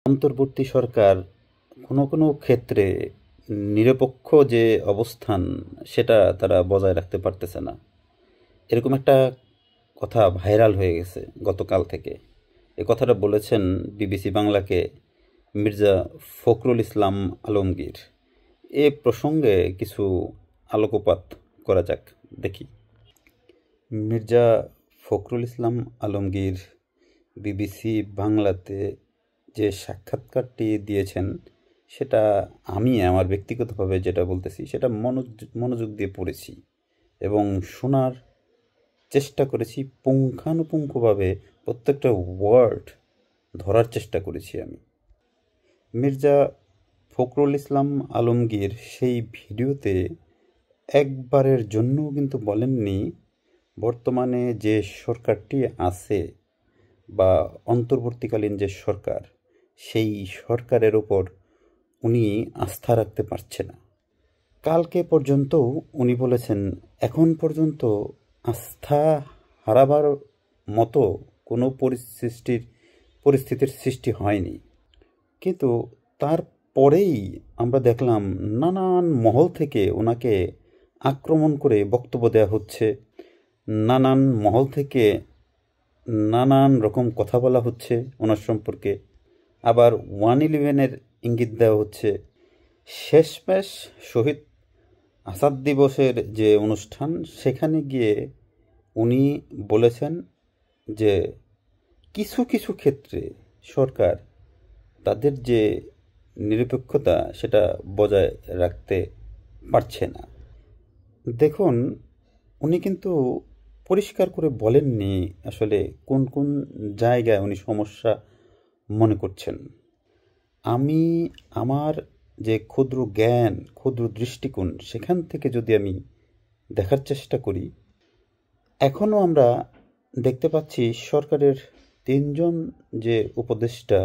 অন্তর্বর্তী সরকার কোনো কোনো ক্ষেত্রে নিরপেক্ষ যে অবস্থান সেটা তারা বজায় রাখতে পারতেছে না। এরকম একটা কথা ভাইরাল হয়ে গেছে গতকাল থেকে। এ কথাটা বলেছেন বিবিসি বাংলাকে মির্জা ফখরুল ইসলাম আলমগীর। এ প্রসঙ্গে কিছু আলোকপাত করা যাক, দেখি। মির্জা ফখরুল ইসলাম আলমগীর বিবিসি বাংলাতে যে সাক্ষাৎকারটি দিয়েছেন সেটা আমি আমার ব্যক্তিগতভাবে যেটা বলতেছি সেটা মনোযোগ দিয়ে পড়েছি এবং শোনার চেষ্টা করেছি। পুঙ্খানুপুঙ্খভাবে প্রত্যেকটা ওয়ার্ড ধরার চেষ্টা করেছি আমি। মির্জা ফখরুল ইসলাম আলমগীর সেই ভিডিওতে একবারের জন্যও কিন্তু বলেননি বর্তমানে যে সরকারটি আছে বা অন্তর্বর্তীকালীন যে সরকার, সেই সরকারের ওপর উনি আস্থা রাখতে পারছে না। কালকে পর্যন্তও উনি বলেছেন এখন পর্যন্ত আস্থা হারাবার মতো কোনো পরিস্থিতির সৃষ্টি হয়নি। কিন্তু তারপরেই আমরা দেখলাম নানান মহল থেকে ওনাকে আক্রমণ করে বক্তব্য দেওয়া হচ্ছে, নানান মহল থেকে নানান রকম কথা বলা হচ্ছে ওনার সম্পর্কে। আবার 111-এর ইঙ্গিত দেওয়া হচ্ছে। শেষমেশ শহীদ আসাদ দিবসের যে অনুষ্ঠান, সেখানে গিয়ে উনি বলেছেন যে কিছু কিছু ক্ষেত্রে সরকার তাদের যে নিরপেক্ষতা সেটা বজায় রাখতে পারছে না। দেখুন, উনি কিন্তু পরিষ্কার করে বলেননি আসলে কোন কোন জায়গায় উনি সমস্যা মনে করছেন। আমি আমার যে ক্ষুদ্র জ্ঞান, ক্ষুদ্র দৃষ্টিকোণ, সেখান থেকে যদি আমি দেখার চেষ্টা করি, এখনও আমরা দেখতে পাচ্ছি সরকারের 3জন যে উপদেষ্টা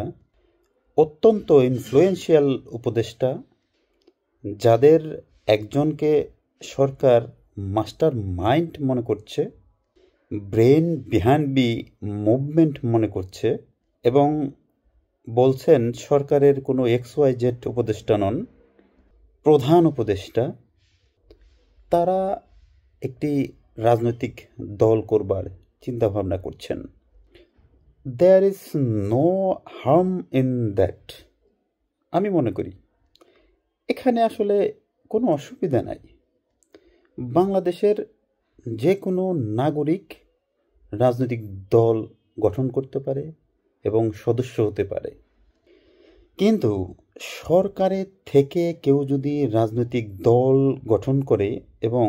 অত্যন্ত ইনফ্লুয়েন্সিয়াল উপদেষ্টা, যাদের একজনকে সরকার মাস্টার মাইন্ড মনে করছে, ব্রেন বিহাইন্ড দি মুভমেন্ট মনে করছে এবং বলছেন সরকারের কোনো XYZ উপদেষ্টা নন, প্রধান উপদেষ্টা। তারা একটি রাজনৈতিক দল করবার চিন্তাভাবনা করছেন। There is no harm in that. আমি মনে করি এখানে আসলে কোনো অসুবিধা নাই। বাংলাদেশের যে কোনো নাগরিক রাজনৈতিক দল গঠন করতে পারে এবং সদস্য হতে পারে। কিন্তু সরকারের থেকে কেউ যদি রাজনৈতিক দল গঠন করে এবং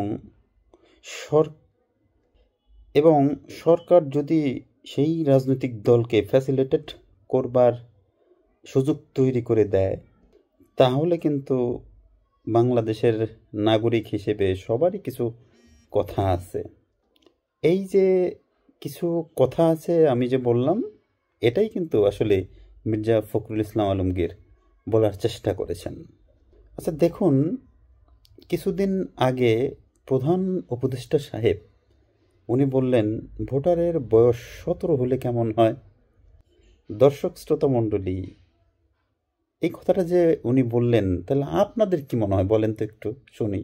সরকার যদি সেই রাজনৈতিক দলকে ফ্যাসিলিটেট করবার সুযোগ তৈরি করে দেয়, তাহলে কিন্তু বাংলাদেশের নাগরিক হিসেবে সবারই কিছু কথা আছে। এই যে কিছু কথা আছে আমি যে বললাম, এটাই কিন্তু আসলে মির্জা ফখরুল ইসলাম আলমগীর বলার চেষ্টা করেছেন। আচ্ছা দেখুন, কিছুদিন আগে প্রধান উপদেষ্টা সাহেব উনি বললেন ভোটারের বয়স 17 হলে কেমন হয়। দর্শক শ্রোতা মণ্ডলী, এই কথাটা যে উনি বললেন, তাহলে আপনাদের কি মনে হয় বলেন তো একটু শুনি।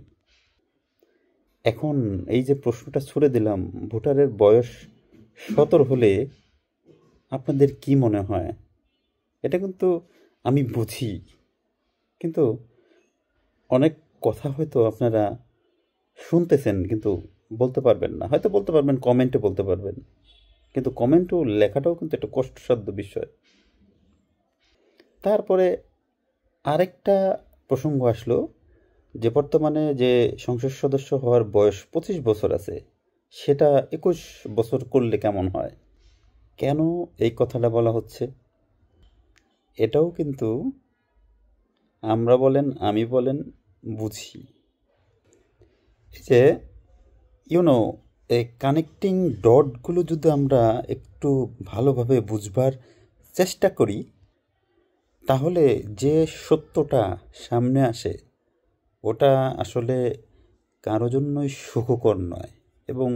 এখন এই যে প্রশ্নটা ছুড়ে দিলাম, ভোটারের বয়স 17 হলে আপনাদের কি মনে হয়? এটা কিন্তু আমি বুঝি, কিন্তু অনেক কথা হয়তো আপনারা শুনতেছেন কিন্তু বলতে পারবেন না। হয়তো বলতে পারবেন, কমেন্টে বলতে পারবেন, কিন্তু কমেন্টও লেখাটাও কিন্তু একটা কষ্টসাধ্য বিষয়। তারপরে আরেকটা প্রসঙ্গ আসলো যে বর্তমানে যে সংসদ সদস্য হওয়ার বয়স 25 বছর আছে, সেটা 21 বছর করলে কেমন হয়। কেন এই কথাটা বলা হচ্ছে, এটাও কিন্তু আমরা বলেন আমি বলেন বুঝি। এই যে এই কানেক্টিং ডটগুলো যদি আমরা একটু ভালোভাবে বুঝবার চেষ্টা করি, তাহলে যে সত্যটা সামনে আসে ওটা আসলে কারো জন্যই সুখকর নয় এবং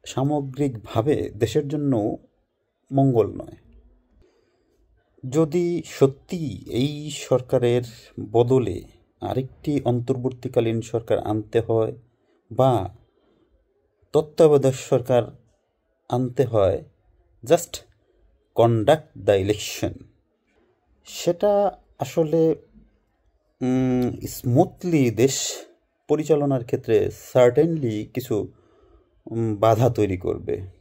সামগ্রিকভাবে দেশের জন্য মঙ্গল নয়। যদি সত্যি এই সরকারের বদলে আরেকটি অন্তর্বর্তীকালীন সরকার আনতে হয় বা তত্ত্বাবধায়ক সরকার আনতে হয়, জাস্ট কন্ডাক্ট দ্য ইলেকশন, সেটা আসলে স্মুথলি দেশ পরিচালনার ক্ষেত্রে সার্টেনলি কিছু বাধা তৈরি করবে।